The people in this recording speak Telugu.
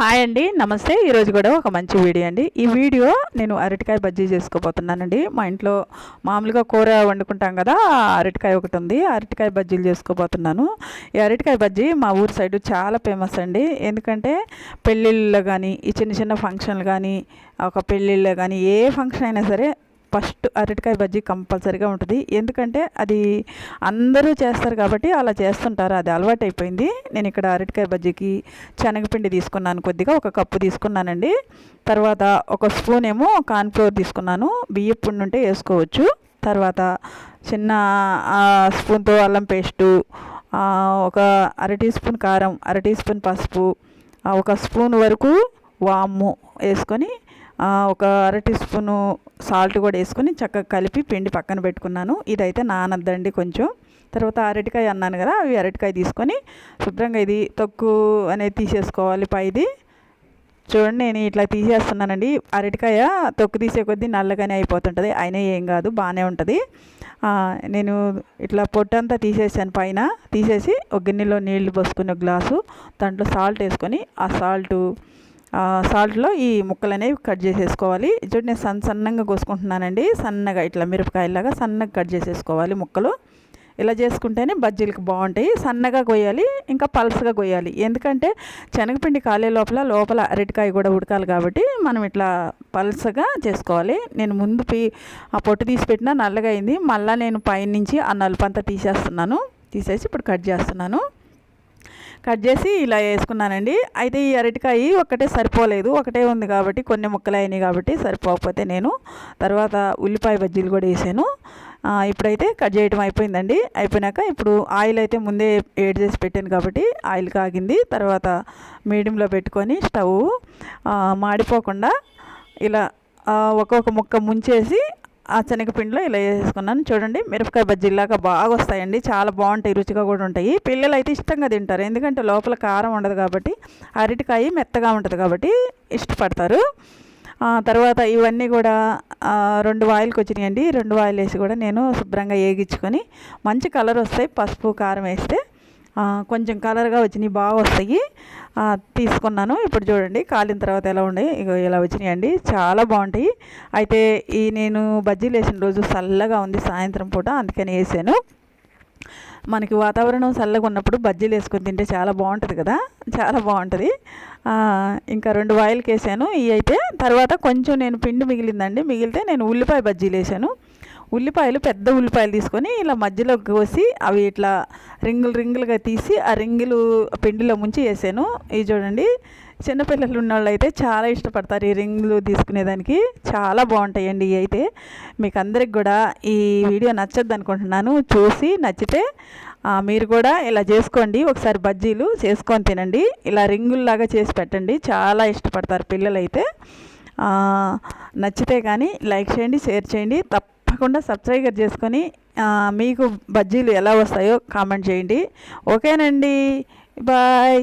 హాయ్ అండి, నమస్తే. ఈరోజు కూడా ఒక మంచి వీడియో అండి. ఈ వీడియో నేను అరటికాయ బజ్జీ చేసుకోబోతున్నానండి. మా ఇంట్లో మామూలుగా కూర వండుకుంటాం కదా, అరటికాయ ఒకటి ఉంది. అరటికాయ బజ్జీలు చేసుకోబోతున్నాను. ఈ అరటికాయ బజ్జీ మా ఊరు సైడు చాలా ఫేమస్ అండి. ఎందుకంటే పెళ్ళిళ్ళలో కానీ, ఈ చిన్న చిన్న ఫంక్షన్లు కానీ, ఒక పెళ్ళిళ్ళలో కానీ ఏ ఫంక్షన్ అయినా సరే ఫస్ట్ అరటికాయ బజ్జీ కంపల్సరీగా ఉంటుంది. ఎందుకంటే అది అందరూ చేస్తారు కాబట్టి అలా చేస్తుంటారు, అది అలవాటు అయిపోయింది. నేను ఇక్కడ అరటికాయ బజ్జీకి శనగపిండి తీసుకున్నాను, కొద్దిగా ఒక కప్పు తీసుకున్నానండి. తర్వాత ఒక స్పూన్ ఏమో కార్న్ఫ్లోర్ తీసుకున్నాను, బియ్యం పిండి ఉంటే వేసుకోవచ్చు. తర్వాత చిన్న స్పూన్తో అల్లం పేస్టు, ఒక అర టీ స్పూన్ కారం, అర టీ స్పూన్ పసుపు, ఒక స్పూన్ వరకు వాము వేసుకొని, ఒక అర టీ స్పూను సాల్ట్ కూడా వేసుకొని చక్కగా కలిపి పిండి పక్కన పెట్టుకున్నాను. ఇదైతే నానద్దండి కొంచెం. తర్వాత అరటికాయ అన్నాను కదా, అవి అరటికాయ తీసుకొని శుభ్రంగా ఇది తొక్కు అనేది తీసేసుకోవాలి పైది. చూడండి, నేను ఇట్లా తీసేస్తున్నానండి. అరటికాయ తొక్కు తీసే కొద్దీ నల్లగానే అయిపోతుంటుంది, అయినా ఏం కాదు, బాగానే ఉంటుంది. నేను ఇట్లా పొట్టంతా తీసేసాను, పైన తీసేసి ఒక గిన్నెలో నీళ్లు పోసుకుని ఒక గ్లాసు, దాంట్లో సాల్ట్ వేసుకొని ఆ సాల్ట్లో ఈ ముక్కలు అనేవి కట్ చేసేసుకోవాలి. చూడండి, నేను సన్నగా కోసుకుంటున్నానండి. సన్నగా ఇట్లా మిరపకాయలాగా సన్నగా కట్ చేసేసుకోవాలి ముక్కలు. ఇలా చేసుకుంటేనే బజ్జీలకు బాగుంటాయి. సన్నగా కొయ్యాలి, ఇంకా పల్స్గా కొయ్యాలి. ఎందుకంటే శనగపిండి కాలే లోపల అరటికాయ కూడా ఉడకాలి కాబట్టి మనం ఇట్లా పల్స్గా చేసుకోవాలి. నేను ముందు ఆ పొట్టు తీసి పెట్టినా నల్లగా అయింది. మళ్ళీ నేను పైనుంచి ఆ నలుపంతా తీసేసి ఇప్పుడు కట్ చేస్తున్నాను. కట్ చేసి ఇలా వేసుకున్నానండి. అయితే ఈ అరటికాయ ఒక్కటే సరిపోలేదు, ఒకటే ఉంది కాబట్టి కొన్ని ముక్కలు అయినాయి కాబట్టి సరిపోకపోతే నేను తర్వాత ఉల్లిపాయ బజ్జీలు కూడా వేసాను. ఇప్పుడైతే కట్ చేయడం అయిపోయిందండి. అయిపోయినాక ఇప్పుడు ఆయిల్ అయితే ముందే వేడి చేసి పెట్టాను కాబట్టి ఆయిల్ కాగింది. తర్వాత మీడియంలో పెట్టుకొని స్టవ్ మాడిపోకుండా ఇలా ఒక్కొక్క ముక్క ముంచేసి ఆ శనగపిండిలో ఇలా వేసుకున్నాను. చూడండి, మిరపకాయ బజ్జీలాగా బాగా వస్తాయండి, చాలా బాగుంటాయి, రుచిగా కూడా ఉంటాయి. పిల్లలు అయితే ఇష్టంగా తింటారు, ఎందుకంటే లోపల కారం ఉండదు కాబట్టి, అరటికాయ మెత్తగా ఉంటుంది కాబట్టి ఇష్టపడతారు. తర్వాత ఇవన్నీ కూడా 2 ఆయిల్కి వచ్చినాయండి. 2 ఆయిల్ వేసి కూడా నేను శుభ్రంగా వేగించుకొని మంచి కలర్ వస్తాయి. పసుపు కారం వేస్తే కొంచెం కలర్గా వచ్చినాయి, బాగా వస్తాయి. తీసుకున్నాను. ఇప్పుడు చూడండి కాలిన తర్వాత ఎలా ఉన్నాయి, ఇక ఇలా వచ్చినాయండి, చాలా బాగుంటాయి. అయితే నేను బజ్జీలు వేసిన రోజు చల్లగా ఉంది సాయంత్రం పూట, అందుకని వేసాను. మనకి వాతావరణం చల్లగా ఉన్నప్పుడు బజ్జీలు వేసుకొని తింటే చాలా బాగుంటుంది కదా, చాలా బాగుంటుంది. ఇంకా 2 ఆయిల్కి వేసాను. ఇవి అయితే తర్వాత కొంచెం నేను పిండి మిగిలితే నేను ఉల్లిపాయ బజ్జీలు వేసాను. పెద్ద ఉల్లిపాయలు తీసుకొని ఇలా మధ్యలో కోసి అవి ఇట్లా రింగులుగా తీసి ఆ రింగులు పిండిలో ముంచి వేసాను. ఇవి చూడండి, చిన్నపిల్లలు ఉన్న వాళ్ళు అయితే చాలా ఇష్టపడతారు ఈ రింగులు తీసుకునేదానికి, చాలా బాగుంటాయండి. ఇవి అయితే మీకు అందరికి కూడా ఈ వీడియో నచ్చద్దు అనుకుంటున్నాను. చూసి నచ్చితే మీరు కూడా ఇలా చేసుకోండి, ఒకసారి బజ్జీలు చేసుకొని తినండి. ఇలా రింగుల్లాగా చేసి పెట్టండి, చాలా ఇష్టపడతారు పిల్లలు అయితే. నచ్చితే కానీ లైక్ చేయండి, షేర్ చేయండి, తప్పకుండా సబ్స్క్రైబ్ చేసుకొని మీకు బజ్జీలు ఎలా వస్తాయో కామెంట్ చేయండి. ఓకేనండి, బాయ్.